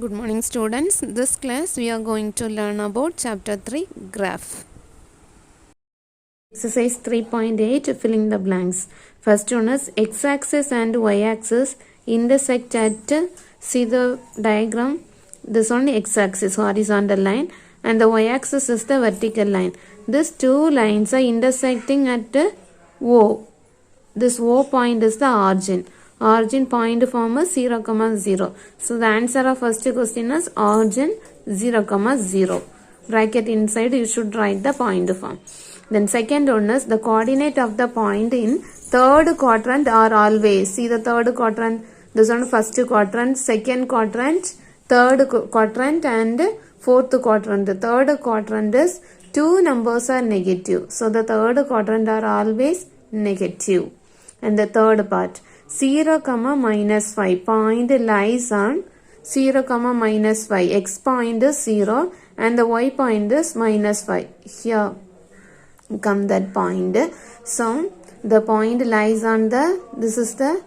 Good morning students. This class we are going to learn about chapter 3 graph. Exercise 3.8 filling the blanks. First one is x-axis and y-axis intersect at, see the diagram, this one x-axis horizontal line and the y-axis is the vertical line. These two lines are intersecting at O. This O point is the origin. Origin point form is 0, 0. So the answer of first question is origin 0, 0. Bracket inside you should write the point form. Then second one is the coordinate of the point in third quadrant are always. See the third quadrant. This one first quadrant, second quadrant, third quadrant and fourth quadrant. The third quadrant is two numbers are negative. So the third quadrant are always negative. And the third part. 0, minus 5 point lies on 0, minus 5. X point is 0 and the y point is minus 5. Here come that point. So the point lies on this is the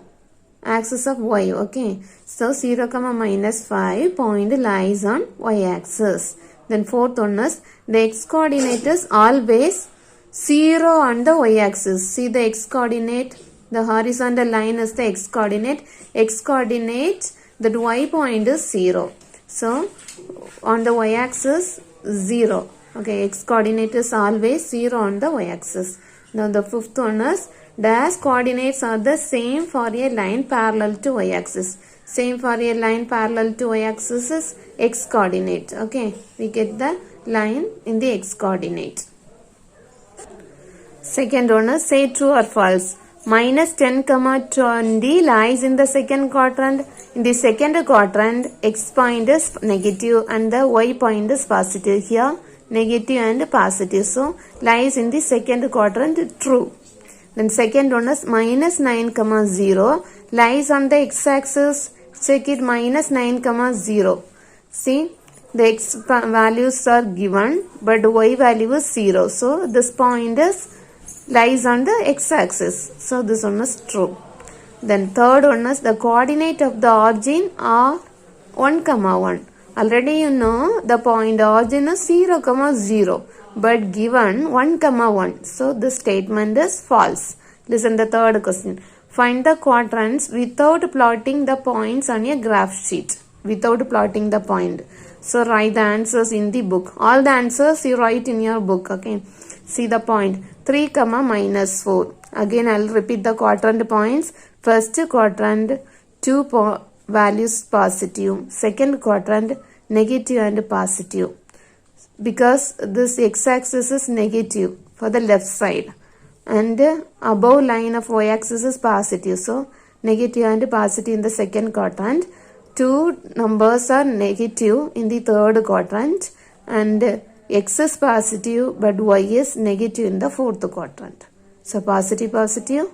axis of y. Okay. So 0, minus 5 point lies on y axis. Then fourth one is the x coordinate is always 0 on the y axis. See the x coordinate. The horizontal line is the x coordinate. X coordinate, that y point is 0. So, on the y axis, 0. Okay, x coordinate is always 0 on the y axis. Now, the fifth one is dash coordinates are the same for a line parallel to y axis. Same for a line parallel to y axis is x coordinate. Okay, we get the line in the x coordinate. Second one is say true or false. Minus 10, 20 lies in the second quadrant. In the second quadrant, x point is negative and the y point is positive. Here, negative and positive. So, lies in the second quadrant, true. Then second one is minus 9, 0 lies on the x-axis. Check it, minus 9, 0. See, the x values are given, but y value is 0. So, this point is lies on the x-axis. So this one is true. Then third one is the coordinate of the origin are 1, 1. Already you know the point origin is 0, 0. But given 1, 1. So this statement is false. Listen the third question. Find the quadrants without plotting the points on a graph sheet. Without plotting the point. So write the answers in the book. All the answers you write in your book. Okay. See the point. 3, minus 4. Again, I will repeat the quadrant points. First quadrant, 2 values positive. Second quadrant, negative and positive. Because this x-axis is negative for the left side. And above line of y-axis is positive. So, negative and positive in the second quadrant. 2 numbers are negative in the third quadrant. And x is positive but y is negative in the fourth quadrant. So positive, positive,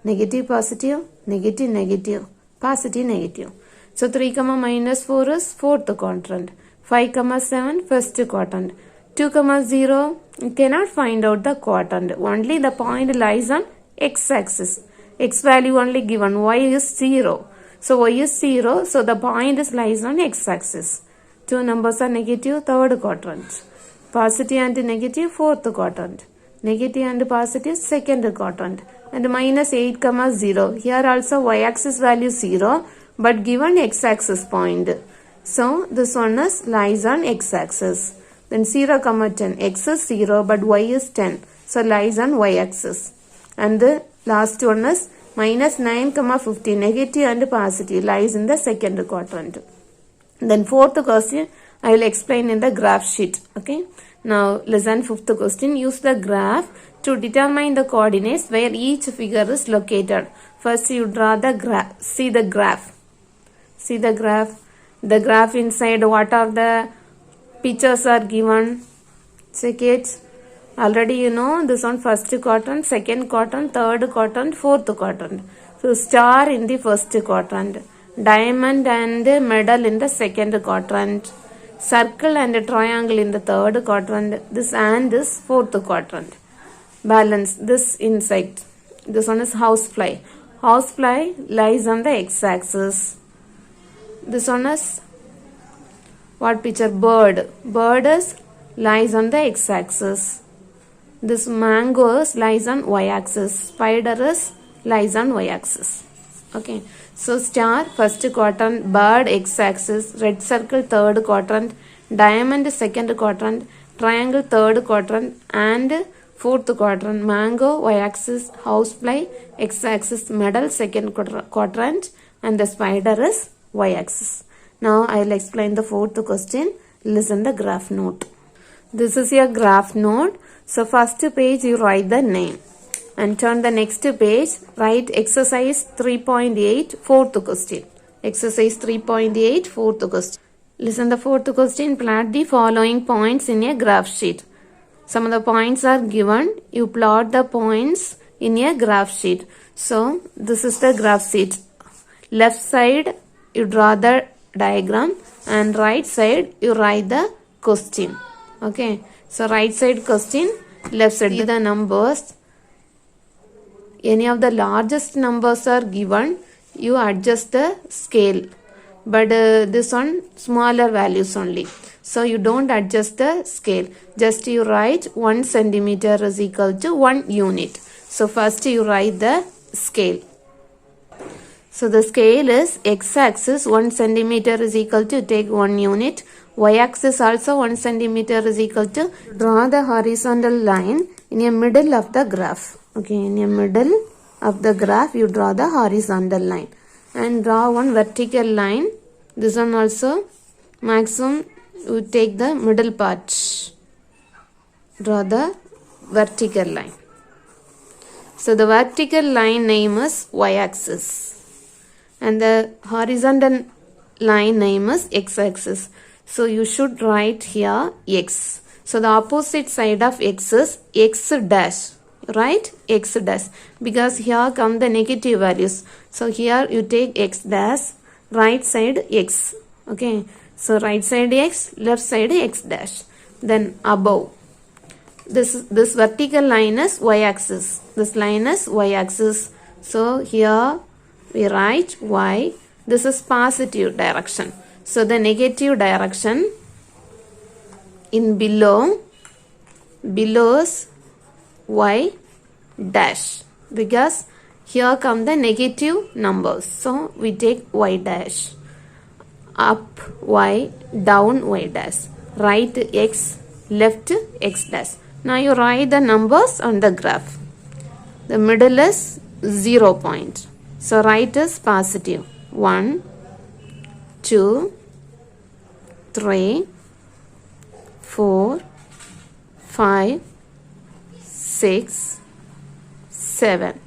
negative, positive, negative, negative, positive, negative. So 3, minus 4 is fourth quadrant. 5, 7 first quadrant. 2, 0 you cannot find out the quadrant. Only the point lies on x-axis. X value only given. Y is 0. So y is 0. So the point is lies on x-axis. 2 numbers are negative, third quadrant. Positive and negative, fourth quadrant. Negative and positive, second quadrant. And minus 8, 0. Here also y-axis value 0, but given x-axis point. So, this one is lies on x-axis. Then 0, 10. X is 0, but y is 10. So, lies on y-axis. And the last one is minus 9, 15. Negative and positive lies in the second quadrant. Then fourth question, I will explain in the graph sheet. Okay. Now listen fifth question. Use the graph to determine the coordinates where each figure is located. First you draw the graph. See the graph. See the graph. The graph inside what are the pictures are given. Check it. Already you know this one first quadrant, second quadrant, third quadrant, fourth quadrant. So star in the first quadrant. Diamond and medal in the second quadrant. Circle and triangle in the third quadrant. This and this fourth quadrant. Balance this insect. This one is housefly. Housefly lies on the x-axis. This one is What picture? Bird. Bird is lies on the x-axis. This mango is lies on y-axis. Spider is lies on y-axis. Okay. So star first quadrant, bird x-axis, red circle third quadrant, diamond second quadrant, triangle third quadrant and fourth quadrant, mango y-axis, housefly x-axis, medal second quadrant and the spider is y-axis. Now I will explain the fourth question. Listen the graph note. This is your graph note. So first page you write the name and turn the next page, write exercise 3.8 fourth question. Exercise 3.8 fourth question. Listen the fourth question. Plot the following points in a graph sheet. Some of the points are given. You plot the points in a graph sheet. So this is the graph sheet. Left side you draw the diagram and right side you write the question. Okay. So right side question, left side the numbers. Any of the largest numbers are given, you adjust the scale. But this one smaller values only. So you don't adjust the scale. Just you write 1 centimeter is equal to 1 unit. So first you write the scale. So the scale is x-axis 1 centimeter is equal to take 1 unit. Y-axis also 1 centimeter is equal to draw the horizontal line in the middle of the graph. Okay, in the middle of the graph you draw the horizontal line and draw one vertical line. This one also maximum you take the middle part. Draw the vertical line. So the vertical line name is y-axis and the horizontal line name is x-axis. So you should write here x. So the opposite side of x is x dash. Right? X dash. Because here come the negative values. So here you take x dash, right side x. Okay. So right side x, left side x dash. Then above. This vertical line is y-axis. This line is y-axis. So here we write y. This is positive direction. So the negative direction in below is y dash because here come the negative numbers. So we take y dash. Up y, down y dash. Right x, left x dash. Now you write the numbers on the graph. The middle is 0 point. So right is positive. 1, 2, 3, 4, 5, 6, 7.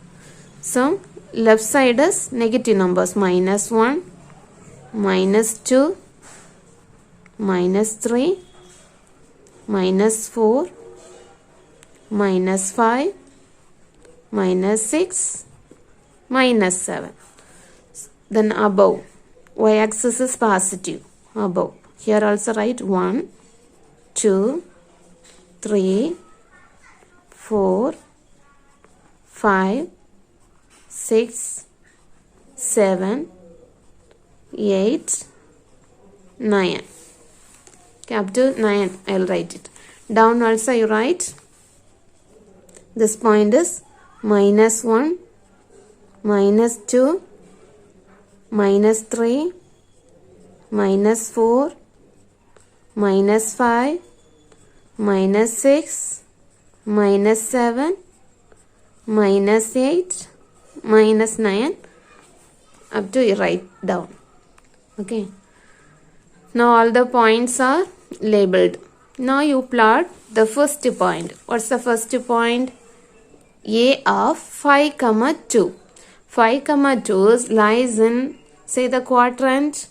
So left side is negative numbers. Minus 1, minus 2, minus 3, minus 4, minus 5, minus 6, minus 7. Then above, y-axis is positive. Above. Here also write 1, 2, 3, 4, 5, 6, 7, 8, 9. Okay, up to 9 I will write it. Down also you write. This point is minus 1, minus 2, minus 3, minus 4, minus 5, minus 6, minus 7, minus 8, minus 9, up to you write down. Okay. Now all the points are labeled. Now you plot the first point. What's the first point? A of 5, 2. 5, 2 lies in, say, the quadrant.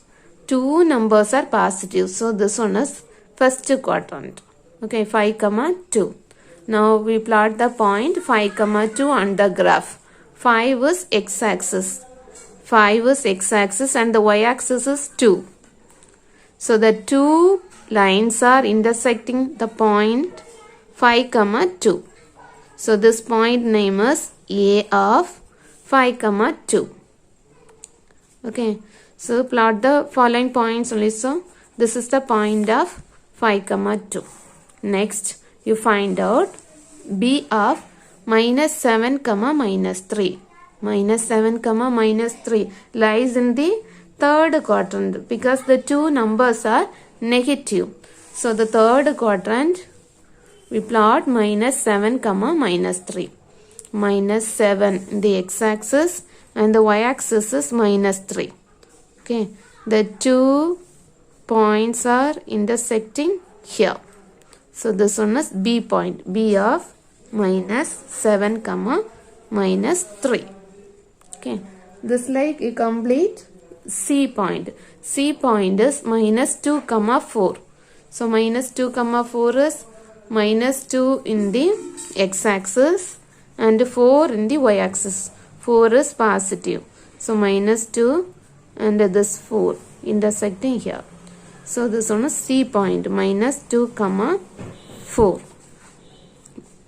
2 numbers are positive. So this one is first quadrant. Okay, 5, 2. Now we plot the point 5, 2 on the graph. 5 is x-axis. 5 is x-axis and the y-axis is 2. So the two lines are intersecting the point 5, 2. So this point name is A of 5, 2. Okay. So plot the following points only. So This is the point of 5, 2. Next, you find out B of minus 7, minus 3. Minus 7, minus 3 lies in the third quadrant because the two numbers are negative. So, the third quadrant, we plot minus 7, minus 3. Minus 7 in the x-axis and the y-axis is minus 3. Okay, the two points are intersecting here. So, this one is B point, B of minus 7, minus 3. Okay, this like a complete C point. C point is minus 2, 4. So, minus 2, 4 is minus 2 in the x-axis and 4 in the y-axis. 4 is positive. So, minus 2 and this 4 intersecting here. So, this one is C point, minus 2, 4.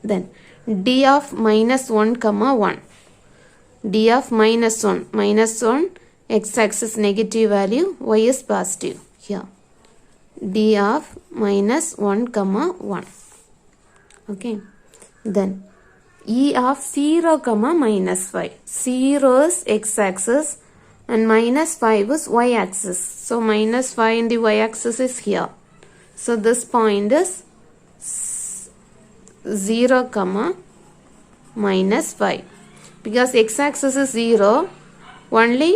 Then, D of minus 1, 1. D of minus 1, x-axis negative value, y is positive here. D of minus 1, 1. Okay. Then, E of 0, minus 5. 0 is x-axis and minus 5 is y-axis. So, minus 5 in the y-axis is here. So, this point is 0, minus 5. Because x-axis is 0, only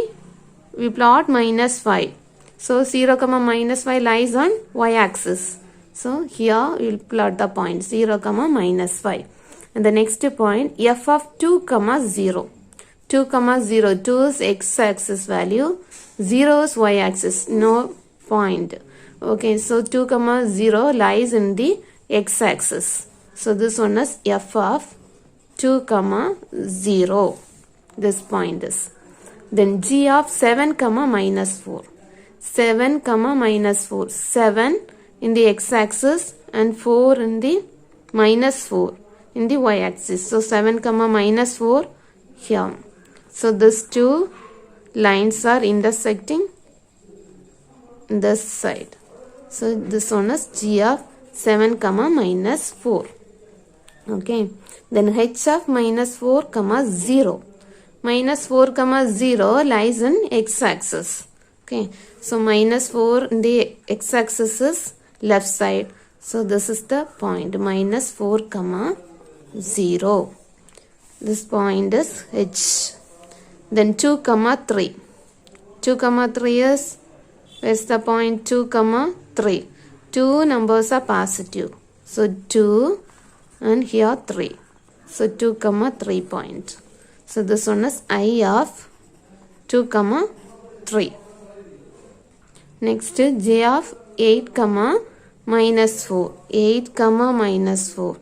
we plot minus 5. So, 0, minus 5 lies on y-axis. So, here we will plot the point 0, minus 5. And the next point, f of 2, 0. 2, 0. 2 is x-axis value. 0 is y-axis. No point. Okay, so 2, 0 lies in the x-axis. So, this one is f of 2, 0. This point is. Then g of 7, minus 4. 7, minus 4. 7 in the x-axis and 4 in the minus 4 in the y-axis. So, 7, minus 4 here. So, these two lines are intersecting this side. So, this one is g of 7, minus 4. Okay. Then h of minus 4, 0. Minus 4, 0 lies in x-axis. Okay. So, minus 4 in the x-axis is left side. So, this is the point minus 4, 0. This point is H. Then 2, 3. 2, 3 is, where's the point 2, 3? Two numbers are positive. So, 2 and here 3. So, 2, 3 point. So, this one is I of 2, 3. Next, J of 8, minus 4. 8, minus 4.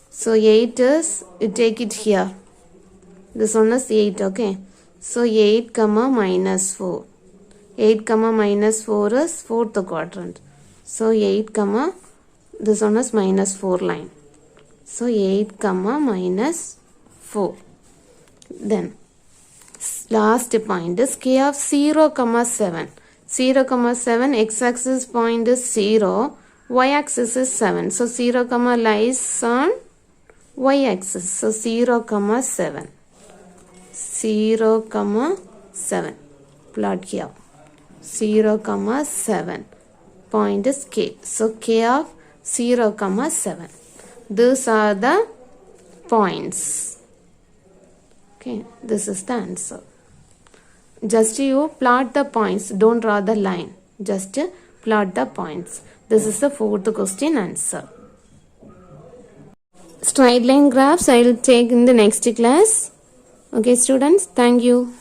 So, 8 is, you take it here. This one is 8, okay. So, 8, minus 4. 8, minus 4 is 4th quadrant. So, 8, this one is minus 4 line. So, 8, minus 4. Then, last point is K of 0, 7. 0, 7, x-axis point is 0, y-axis is 7. So, 0, lies on y-axis. So, 0, 7. 0, 7. Plot here. 0, 7. Point is K. So, K of 0, 7. These are the points. Okay, this is the answer. Just you plot the points. Don't draw the line. Just plot the points. This is the 4th question answer. Straight line graphs I will take in the next class. Okay, students. Thank you.